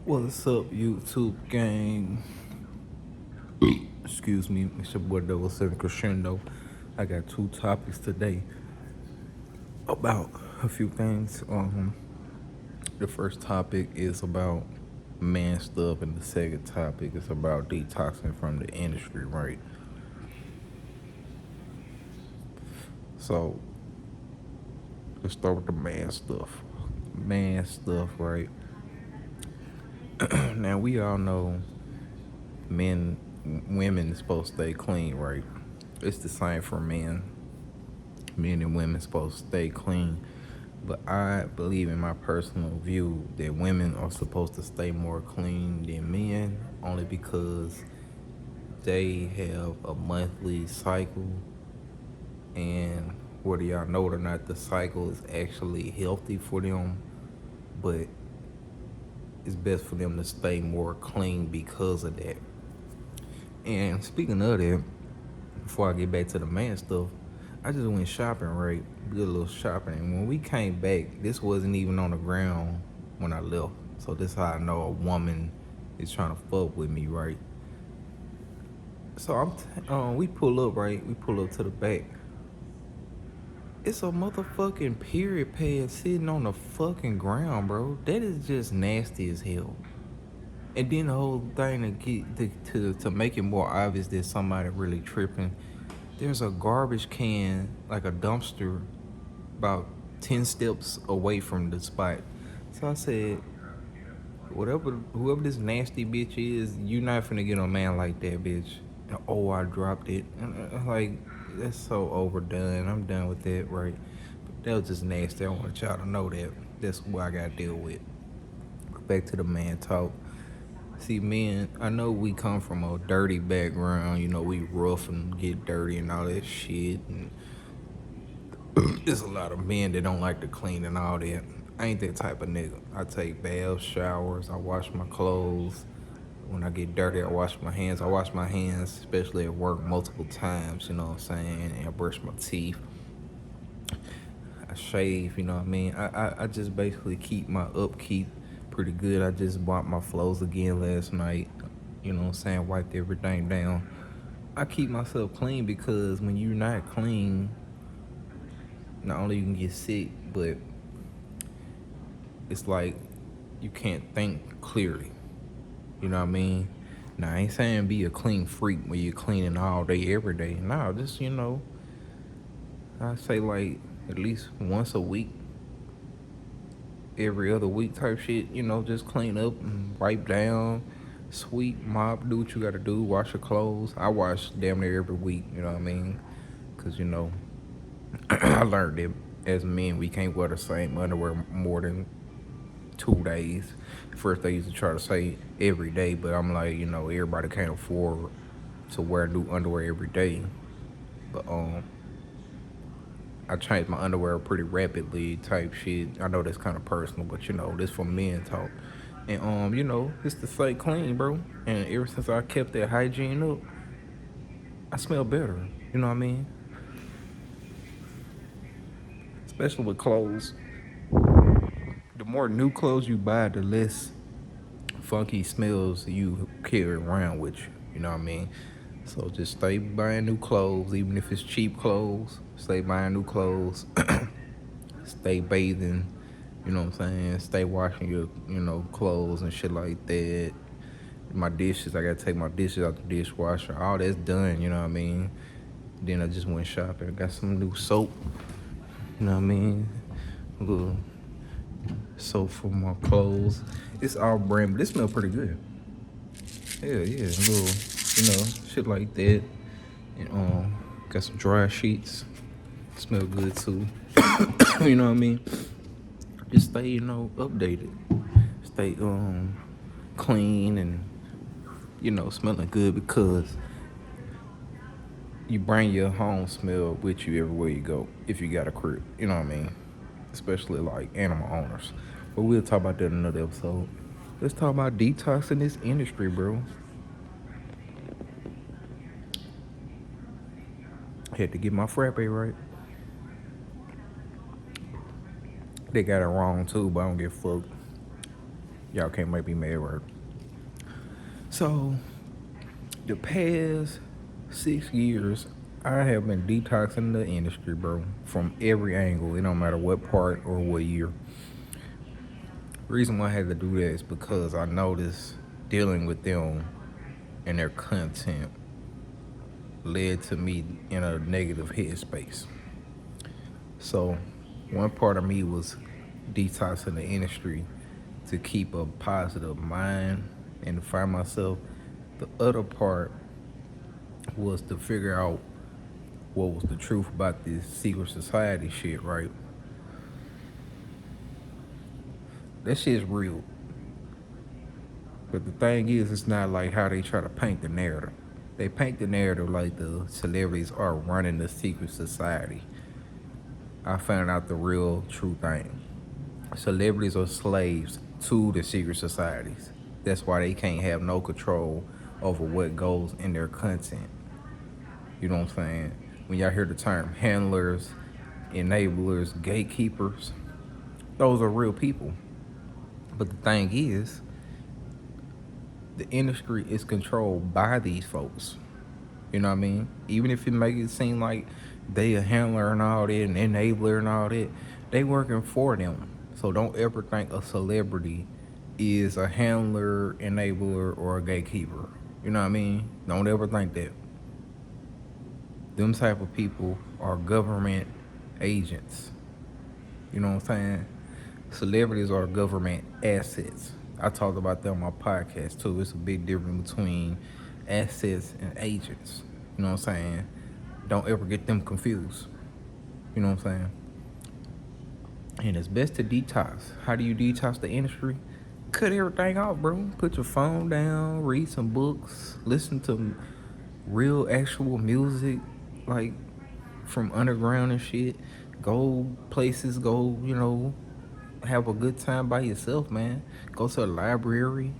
What's up, YouTube gang? Excuse me, it's your boy Double Seven Crushindo. I got two topics today about a few things. The first topic is about man stuff, and the second topic is about detoxing from the industry, right? So let's start with the man stuff. Man stuff, right? Now we all know men, women supposed to stay clean, right? It's the same for men. Men and women supposed to stay clean. But I believe in my personal view that women are supposed to stay more clean than men only because they have a monthly cycle, and whether y'all know it or not, the cycle is actually healthy for them, but it's best for them to stay more clean because of that. And speaking of that, before I get back to the man stuff, I just went shopping, right? Did a little shopping. And when we came back, this wasn't even on the ground when I left. So this how I know a woman is trying to fuck with me, right? So we pull up, right? We pull up to the back. It's a motherfucking period pad sitting on the fucking ground, bro. That is just nasty as hell. And then the whole thing to make it more obvious that somebody really tripping, there's a garbage can, like a dumpster, about 10 steps away from the spot. So I said, whoever this nasty bitch is, you not finna get a man like that, bitch. And, oh, I dropped it. And, like, that's so overdone. I'm done with that, right? But that was just nasty. I want y'all to know that. That's what I gotta deal with. Back to the man talk. See, men, I know we come from a dirty background. You know, we rough and get dirty and all that shit. And there's a lot of men that don't like to clean and all that. I ain't that type of nigga. I take baths, showers, I wash my clothes. When I get dirty, I wash my hands. I wash my hands, especially at work, multiple times, you know what I'm saying? And I brush my teeth. I shave, you know what I mean? I just basically keep my upkeep pretty good. I just bought my flows again last night. You know what I'm saying? Wiped everything down. I keep myself clean because when you're not clean, not only you can get sick, but it's like you can't think clearly. You know what I mean? Now I ain't saying be a clean freak where you're cleaning all day, every day. No, just I say like at least once a week, every other week type shit. Just clean up and wipe down, sweep, mop, do what you gotta do, wash your clothes. I wash damn near every week. You know what I mean? Cause I learned that as men we can't wear the same underwear more than 2 days. First, they used to try to say every day, but I'm like, everybody can't afford to wear new underwear every day. But I changed my underwear pretty rapidly, type shit. I know that's kind of personal, but this for men talk. And it's to stay clean, bro. And ever since I kept that hygiene up, I smell better. You know what I mean? Especially with clothes. The more new clothes you buy, the less funky smells you carry around with you. You know what I mean? So just stay buying new clothes, even if it's cheap clothes. Stay buying new clothes. Stay bathing. You know what I'm saying? Stay washing your, clothes and shit like that. My dishes, I gotta take my dishes out the dishwasher. All that's done. You know what I mean? Then I just went shopping. Got some new soap. You know what I mean? A little soap for my clothes. It's all brand, but it smells pretty good. Yeah, a little, shit like that. And got some dry sheets. Smell good too. You know what I mean? Just stay, updated. Stay clean and smelling good, because you bring your home smell with you everywhere you go if you got a crib. You know what I mean? Especially like animal owners. But we'll talk about that in another episode. Let's talk about detoxing this industry, bro. Had to get my frappe right. They got it wrong too, but I don't give a fuck. Y'all can't make me mad, right? So the past 6 years, I have been detoxing the industry, bro, from every angle. It don't matter what part or what year. The reason why I had to do that is because I noticed dealing with them and their content led to me in a negative headspace. So one part of me was detoxing the industry to keep a positive mind and to find myself. The other part was to figure out what was the truth about this secret society shit, right? That shit's real. But the thing is, it's not like how they try to paint the narrative. They paint the narrative like the celebrities are running the secret society. I found out the real true thing. Celebrities are slaves to the secret societies. That's why they can't have no control over what goes in their content. You know what I'm saying? When y'all hear the term handlers, enablers, gatekeepers, those are real people. But the thing is, the industry is controlled by these folks. You know what I mean? Even if it make it seem like they a handler and all that, an enabler and all that, they working for them. So don't ever think a celebrity is a handler, enabler, or a gatekeeper. You know what I mean? Don't ever think that. Them type of people are government agents. You know what I'm saying? Celebrities are government assets. I talked about that on my podcast too. It's a big difference between assets and agents. You know what I'm saying? Don't ever get them confused. You know what I'm saying? And it's best to detox. How do you detox the industry? Cut everything off, bro. Put your phone down, read some books, listen to real actual music, like from underground and shit. Go places, go, have a good time by yourself, man. Go to a library.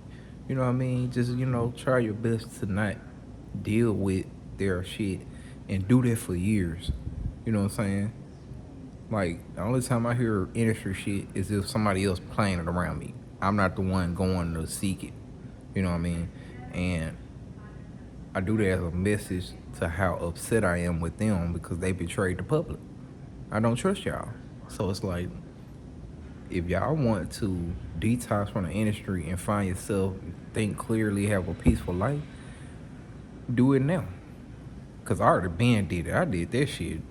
You know what I mean? Just, try your best to not deal with their shit and do that for years. You know what I'm saying? Like, the only time I hear industry shit is if somebody else playing it around me. I'm not the one going to seek it. You know what I mean? And I do that as a message to how upset I am with them because they betrayed the public. I don't trust y'all. So it's like, if y'all want to detox from the industry and find yourself, think clearly, have a peaceful life, do it now. Cause I already been did it. I did that shit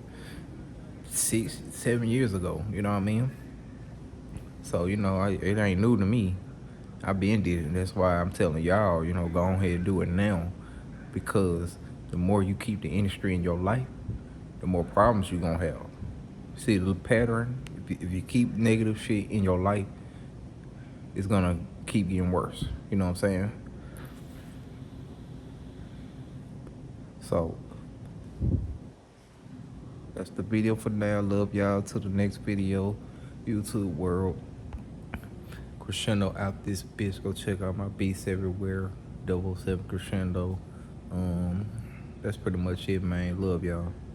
6-7 years ago. You know what I mean? So it ain't new to me. I been did it. That's why I'm telling y'all, go ahead and do it now. Because the more you keep the industry in your life, the more problems you gonna have. See the pattern? If you keep negative shit in your life, it's gonna keep getting worse. You know what I'm saying? So that's the video for now. Love y'all. Till the next video. YouTube world. Crushindo out this bitch. Go check out my beats everywhere. 007 Crushindo. That's pretty much it, man. Love y'all.